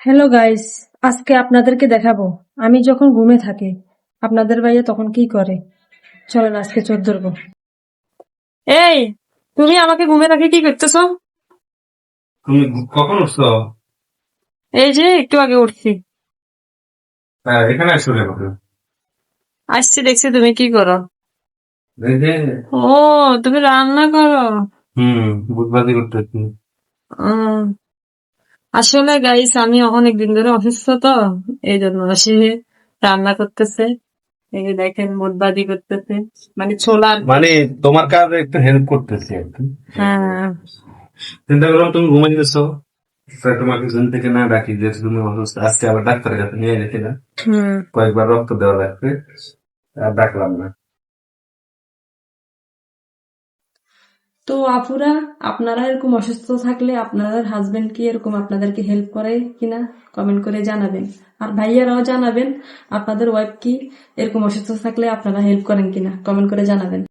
Hello guys, আজকে আপনাদেরকে দেখাবো আমি যখন ঘুমে থাকি আপনাদের ভাইয়া তখন কি করে। চলেন আজকে চোর ধরবো। এই, তুমি আমাকে ঘুমে রাখি কি করতেছো? তুমি কখন উঠছো? এই যে একটু আগে উঠছি। এখানে আসছো কেন? আসছি, দেখছি তুমি কি করো। এই যে ও, তুমি রান্না করো? বুধবাদি করতেছি। উম, আসলে গাইস আমি অনেক দিন ধরে অসুস্থ তো, এই জন্য আসি রান্না করতেছে। এই যে দেখেন মুদবাদি করতেছে, মানে ছোলা। মানে তোমার কাজে একটু হেল্প করতেছি আর কি। হ্যাঁ। চিন্তা করলাম তুমি ঘুমাই গেছো, তাই তোমাকে ঘুম থেকে না ডাকি যে তুমি অসুস্থ, আজকে আবার ডাক্তারের কাছে নিয়ে গেছি না, হুম। কয়েকবার রক্ত দেওয়া লাগবে, আর ডাকলাম না। তো আপুরা, আপনারা এরকম অসুস্থ থাকলে আপনাদের হাজবেন্ড কি এরকম আপনাদেরকে হেল্প করে কিনা কমেন্ট করে জানাবেন। আর ভাইয়ারাও জানাবেন আপনাদের ওয়াইফ কি এরকম অসুস্থ থাকলে আপনারা হেল্প করেন কিনা কমেন্ট করে জানাবেন।